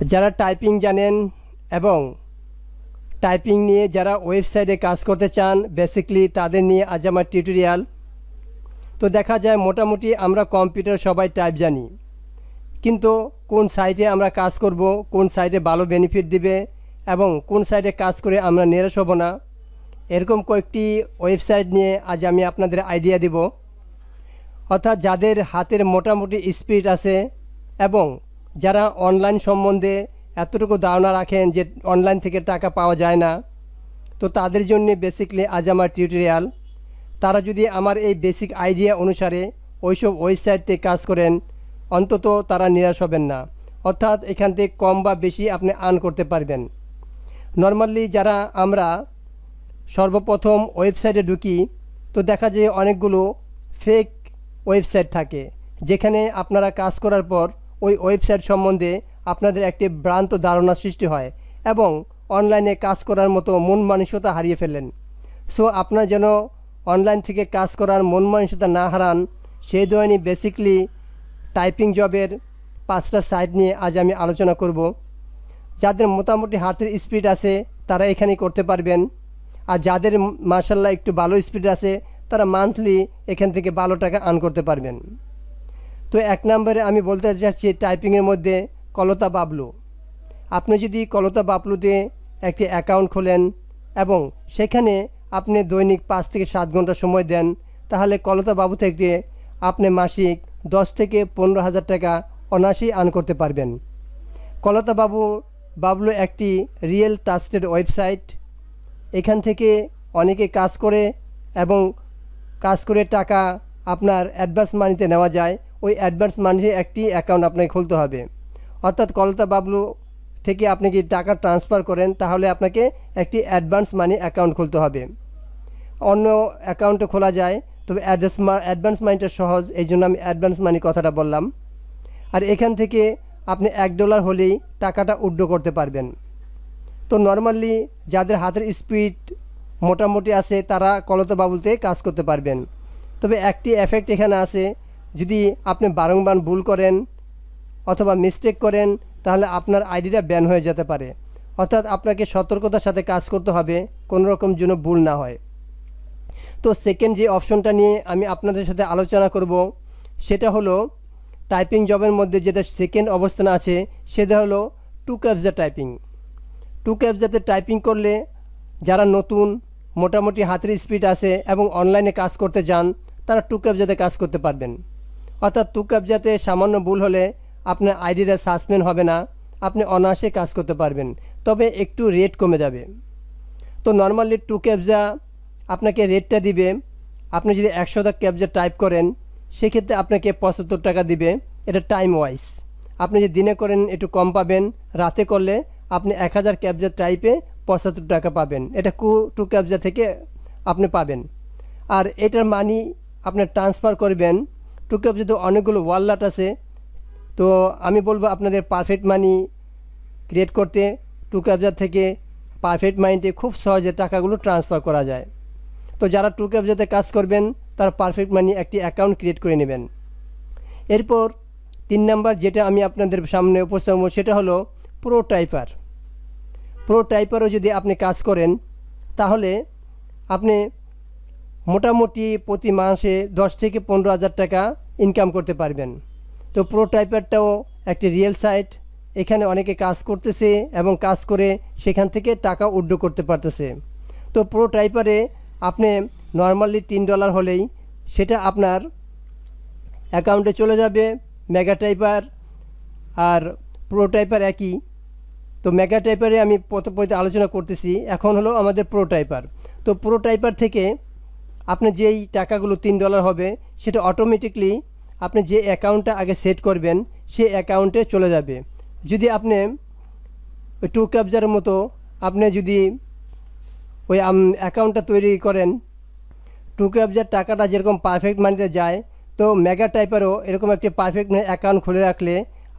যারা টাইপিং জানেন এবং টাইপিং নিয়ে যারা ওয়েবসাইটে কাজ করতে চান বেসিক্যালি তাদের নিয়ে আজ আমার টিউটোরিয়াল। তো দেখা যায় মোটামুটি আমরা কম্পিউটার সবাই টাইপ জানি, কিন্তু কোন সাইটে আমরা কাজ করব, কোন সাইটে ভালো বেনিফিট দিবে এবং কোন সাইটে কাজ করে আমরা নিরাশ হব না, এরকম কয়েকটি ওয়েবসাইট নিয়ে আজ আমি আপনাদের আইডিয়া দিব। অর্থাৎ যাদের হাতের মোটামুটি স্পিড আছে এবং যারা অনলাইন সম্বন্ধে এতটুকু ধারণা রাখেন যে অনলাইন থেকে টাকা পাওয়া যায় না, তো তাদের জন্য বেসিক্যালি আজ আমার টিউটোরিয়াল। তারা যদি আমার এই বেসিক আইডিয়া অনুসারে ওইসব ওয়েবসাইটে কাজ করেন, অন্তত তারা নিরাশ হবেন না। অর্থাৎ এখান থেকে কম বা বেশি আপনি আর্ন করতে পারবেন। নর্মালি যারা আমরা সর্বপ্রথম ওয়েবসাইটে ঢুকি, তো দেখা যায় অনেকগুলো ফেক ওয়েবসাইট থাকে, যেখানে আপনারা কাজ করার পর ওই ওয়েবসাইট সম্বন্ধে আপনাদের একটি ভ্রান্ত ধারণা সৃষ্টি হয় এবং অনলাইনে কাজ করার মতো মন মানসিকতা হারিয়ে ফেলেন। সো আপনার যেন অনলাইন থেকে কাজ করার মন মানসিকতা না হারান, সেই ধরনের বেসিকলি টাইপিং জবের 5টা সাইট নিয়ে আজ আমি আলোচনা করব। যাদের মোটামুটি হাতের স্পিড আছে তারা এখানে করতে পারবেন, আর যাদের মাশাআল্লাহ একটু ভালো স্পিড আছে তারা মান্থলি এখান থেকে ভালো টাকা আর্ন করতে পারবেন। তো 1 নম্বরে আমি বলতে চাচ্ছি টাইপিংয়ের মধ্যে কলতা বাবলু। আপনি যদি কলতা বাবলুতে একটি অ্যাকাউন্ট খোলেন এবং সেখানে আপনি দৈনিক 5 থেকে 7 ঘন্টা সময় দেন, তাহলে কলতা বাবু থেকে আপনি মাসিক 10 থেকে 15,000 টাকা অনায়াসেই আর্ন করতে পারবেন। কলতা বাবলু একটি রিয়েল ট্রাস্টেড ওয়েবসাইট। এখান থেকে অনেকে কাজ করে এবং কাজ করে টাকা আপনার অ্যাডভান্স মানিতে নেওয়া যায়। ওই অ্যাডভান্স মানিতে একটি অ্যাকাউন্ট আপনাকে খুলতে হবে। অর্থাৎ কলতা বাবলু থেকে আপনি কি টাকা ট্রান্সফার করেন, তাহলে আপনাকে একটি অ্যাডভান্স মানি অ্যাকাউন্ট খুলতে হবে। অন্য অ্যাকাউন্টে খোলা যায়, তবে অ্যাডভান্স মানিটা সহজ, এই জন্য আমি অ্যাডভান্স মানি কথাটা বললাম। আর এখান থেকে আপনি $1 হলেই টাকাটা উইথড্র করতে পারবেন। তো নর্মালি যাদের হাতের স্পিড মোটামুটি আছে তারা কলতা বাবুতে কাজ করতে পারবেন। তবে একটি এফেক্ট এখানে আছে, যদি আপনি বারংবার ভুল করেন অথবা মিস্টেক করেন তাহলে আপনার আইডিটা ব্যান হয়ে যেতে পারে। অর্থাৎ আপনাকে সতর্কতার সাথে কাজ করতে হবে, কোনো রকম যেন ভুল না হয়। তো সেকেন্ড যে অপশনটা নিয়ে আমি আপনাদের সাথে আলোচনা করব সেটা হলো টাইপিং জবের মধ্যে যেটা সেকেন্ড অবস্থান আছে সেটা হলো টু ক্যাপজা টাইপিং। টু ক্যাপজাতে টাইপিং করলে যারা নতুন মোটামুটি হাতের স্পিড আছে এবং অনলাইনে কাজ করতে চান তারা টু ক্যাপজাতে কাজ করতে পারবেন। অর্থাৎ টু ক্যাপজাতে সামান্য ভুল হলে আপনার আইডিটা সাসপেন্ড হবে না, আপনি অনায়াসে কাজ করতে পারবেন, তবে একটু রেট কমে যাবে। তো নর্মালি টু ক্যাপজা আপনাকে রেটটা দিবে, আপনি যদি 100টা ক্যাপজা টাইপ করেন সেক্ষেত্রে আপনাকে 75 টাকা দিবে। এটা টাইম ওয়াইজ, আপনি যদি দিনে করেন একটু কম পাবেন, রাতে করলে আপনি 1000 ক্যাপজা টাইপে 75 টাকা পাবেন। এটা টু ক্যাপজা থেকে আপনি পাবেন। আর এটার মানি আপনি ট্রান্সফার করবেন। টু ক্যাপজাতে অনেকগুলো ওয়ালেট আছে, তো আমি বলবো আপনাদের পারফেক্ট মানি ক্রিয়েট করতে টু ক্যাপজা থেকে পারফেক্ট মানিতে খুব সহজে টাকাগুলো ট্রান্সফার করা যায়। তো যারা টু ক্যাপজাতে কাজ করবেন তারা পারফেক্ট মানি একটি অ্যাকাউন্ট ক্রিয়েট করে নেবেন। এরপর 3 নাম্বার যেটা আমি আপনাদের সামনে উপস্থাপন সেটা হলো প্রো টাইপার। প্রো টাইপারও যদি আপনি কাজ করেন তাহলে আপনি মোটামুটি প্রতি মাসে 10 থেকে 15,000 টাকা ইনকাম করতে পারবেন। তো প্রো টাইপারটাও একটি রিয়েল সাইট, এখানে অনেকে কাজ করতেছে এবং কাজ করে সেখান থেকে টাকা উইথড্র করতে পারতেছে। তো প্রো টাইপারে আপনি নর্মালি $3 হলেই সেটা আপনার অ্যাকাউন্টে চলে যাবে। মেগা টাইপার আর প্রো টাইপার একই। তো মেগা টাইপারে আমি পথে আলোচনা করতেছি, এখন হলো আমাদের প্রো টাইপার। তো প্রো টাইপার থেকে আপনি যেই টাকাগুলো $3 হবে সেটা অটোমেটিকলি আপনি যে অ্যাকাউন্টটা আগে সেট করবেন সেই অ্যাকাউন্টে চলে যাবে। যদি আপনি ওই টু ক্যাপজার মতো আপনি যদি ওই অ্যাকাউন্টটা তৈরি করেন, টু ক্যাপজার টাকাটা যেরকম পারফেক্ট মানিতে যায়, তো মেগা টাইপারও এরকম একটি পারফেক্ট অ্যাকাউন্ট খুলে রাখলে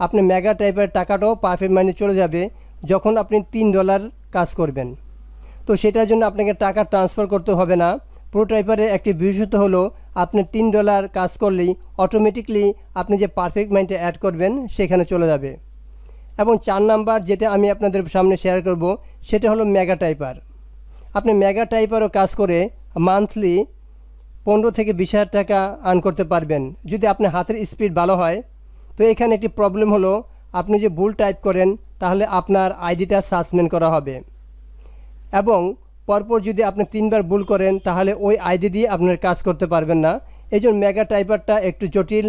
আপনি মেগা টাইপার টাকাটাও পারফেক্ট মানি চলে যাবে যখন আপনি $3 কাজ করবেন। তো সেটার জন্য আপনাকে টাকা ট্রান্সফার করতে হবে না। প্রো টাইপারের একটি বিশেষত্ব হলো আপনি $3 কাজ করলেই অটোমেটিকলি আপনি যে পারফেক্ট মানিটা অ্যাড করবেন সেখানে চলে যাবে। এবং 4 নাম্বার যেটা আমি আপনাদের সামনে শেয়ার করব সেটা হলো মেগা টাইপার। আপনি মেগা টাইপারও কাজ করে মান্থলি 15 থেকে 20,000 টাকা আর্ন করতে পারবেন যদি আপনার হাতের স্পিড ভালো হয়। তো এখানে একটি প্রবলেম হলো, আপনি যে ভুল টাইপ করেন তাহলে আপনার আইডিটা সাসপেন্ড করা হবে, এবং পরপর যদি আপনি 3বার ভুল করেন তাহলে ওই আইডি দিয়ে আপনার কাজ করতে পারবেন না। এই জন্য মেগা টাইপারটা একটু জটিল,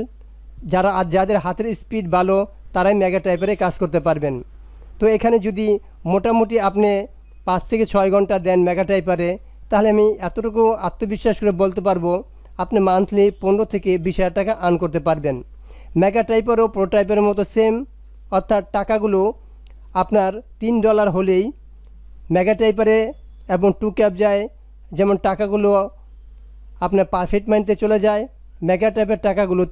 যাদের হাতের স্পিড ভালো তারাই মেগা টাইপারে কাজ করতে পারবেন। তো এখানে যদি মোটামুটি আপনি 5 থেকে 6 ঘন্টা দেন মেগা টাইপারে, তাহলে আমি এতটুকু আত্মবিশ্বাস করে বলতে পারবো আপনি মান্থলি 15 থেকে 20,000 টাকা আর্ন করতে পারবেন। মেগা টাইপারও প্রো টাইপারের মতো সেম, অর্থাৎ টাকাগুলো আপনার $3 হলেই মেগা টাইপারে এবং 2 ক্যাপ যায়, যেমন টাকাগুলো আপনার পারফেক্ট মাইন্ডে চলে যায়। মেগা টাইপের টাকাগুলো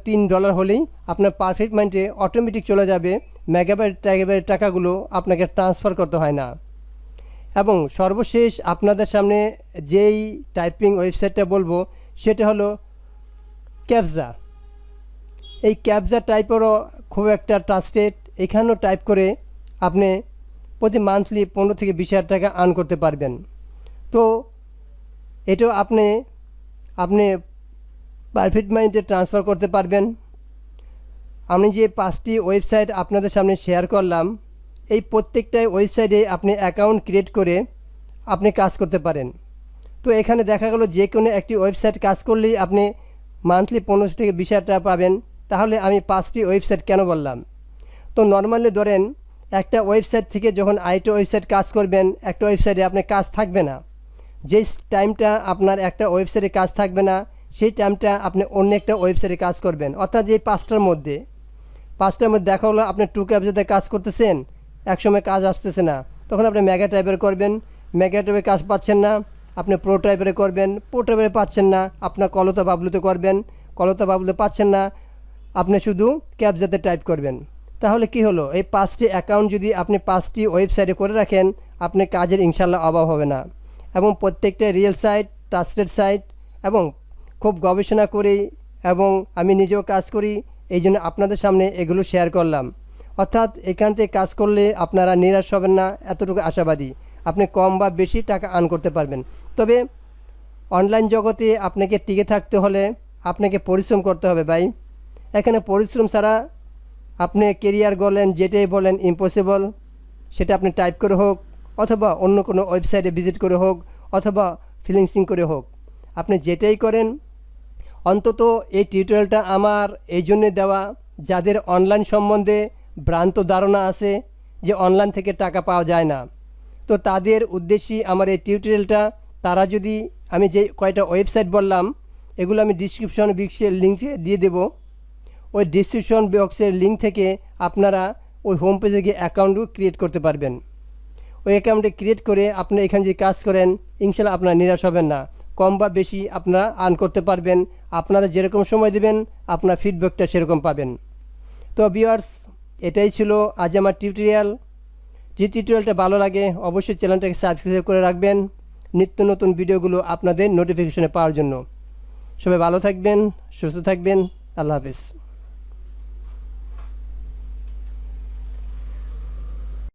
$3 হলেই আপনার পারফেক্ট মাইন্ডে অটোমেটিক চলে যাবে। মেগা টাইপের টাকাগুলো আপনাকে ট্রান্সফার করতে হয় না। এবং সর্বশেষ আপনাদের সামনে যেই টাইপিং ওয়েবসাইটটা বলবো সেটা হলো ক্যাপজা। এই ক্যাপজা টাইপেরও খুব একটা ট্রাস্টেড, এখানেও টাইপ করে আপনি প্রতি মান্থলি 15 থেকে 20,000 টাকা আর্ন করতে পারবেন। তো এটাও আপনি পারফেক্ট মাইন্ডে ট্রান্সফার করতে পারবেন। আমি যে 5টি ওয়েবসাইট আপনাদের সামনে শেয়ার করলাম, এই প্রত্যেকটাই ওয়েবসাইটে আপনি অ্যাকাউন্ট ক্রিয়েট করে আপনি কাজ করতে পারেন। তো এখানে দেখা গেল যে কোনো একটি ওয়েবসাইট কাজ করলেই আপনি মান্থলি 15 থেকে 20,000 টাকা পাবেন। তাহলে আমি 5টি ওয়েবসাইট কেন বললাম? তো নর্মালি ধরেন একটা ওয়েবসাইট থেকে যখন আরেকটা ওয়েবসাইট কাজ করবেন, একটা ওয়েবসাইটে আপনার কাজ থাকবে না। যেই টাইমটা আপনার একটা ওয়েবসাইটে কাজ থাকবে না সেই টাইমটা আপনি অন্য একটা ওয়েবসাইটে কাজ করবেন। অর্থাৎ যে 5টার মধ্যে দেখা হলো আপনি 2 ক্যাপজাতে কাজ করতেছেন, একসময় কাজ আসতেছে না, তখন আপনি মেগা টাইপের করবেন। মেগা টাইপের কাজ পাচ্ছেন না, আপনি প্রো টাইপের করবেন। প্রো টাইপের পাচ্ছেন না, আপনার কলতা বাবলুতে করবেন। কলতা বাবলুতে পাচ্ছেন না, আপনি শুধু ক্যাপজাতে টাইপ করবেন। তাহলে কি হলো, এই 5টি অ্যাকাউন্ট যদি আপনি 5টি ওয়েবসাইটে করে রাখেন, আপনার কাজের ইনশাল্লাহ অভাব হবে না। এবং প্রত্যেকটা রিয়েল সাইট, ট্রাস্টেড সাইট, এবং খুব গবেষণা করি এবং আমি নিজেও কাজ করি, এই জন্য আপনাদের সামনে এগুলো শেয়ার করলাম। অর্থাৎ এখান থেকে কাজ করলে আপনারা নিরাশ হবেন না, এতটুকু আশাবাদী। আপনি কম বা বেশি টাকা আর্ন করতে পারবেন। তবে অনলাইন জগতে আপনাকে টিকে থাকতে হলে আপনাকে পরিশ্রম করতে হবে ভাই। এখানে পরিশ্রম ছাড়া আপনি কেরিয়ার বলেন, যেটাই বলেন, ইম্পসিবল। সেটা আপনি টাইপ করে হোক, অথবা অন্য কোনো ওয়েবসাইটে ভিজিট করে হোক, অথবা ফ্রিল্যান্সিং করে হোক, আপনি যেটাই করেন, অন্তত এই টিউটোরিয়ালটা আমার এই জন্যে দেওয়া যাদের অনলাইন সম্বন্ধে ভ্রান্ত ধারণা আছে যে অনলাইন থেকে টাকা পাওয়া যায় না। তো তাদের উদ্দেশ্যেই আমার এই টিউটোরিয়ালটা। তারা যদি, আমি যে কয়টা ওয়েবসাইট বললাম এগুলো আমি ডিসক্রিপশন বক্সের লিঙ্ক দিয়ে দেব। ওই ডিসক্রিপশন বক্সের লিঙ্ক থেকে আপনারা ওই হোম পেজে গিয়ে অ্যাকাউন্ট ক্রিয়েট করতে পারবেন। ওই অ্যাকাউন্টে ক্রিয়েট করে আপনি এখানে যে কাজ করেন, ইনশাল্লাহ আপনারা নিরাশ হবেন না। কম বা বেশি আপনারা আর্ন করতে পারবেন। আপনারা যেরকম সময় দেবেন আপনার ফিডব্যাকটা সেরকম পাবেন। তো ভিউয়ার্স, এটাই ছিল আজ আমার টিউটোরিয়াল। যে টিউটোরিয়ালটা ভালো লাগে অবশ্যই চ্যানেলটাকে সাবস্ক্রাইব করে রাখবেন নিত্য নতুন ভিডিওগুলো আপনাদের নোটিফিকেশনে পাওয়ার জন্য। সবাই ভালো থাকবেন, সুস্থ থাকবেন। আল্লাহ হাফেজ।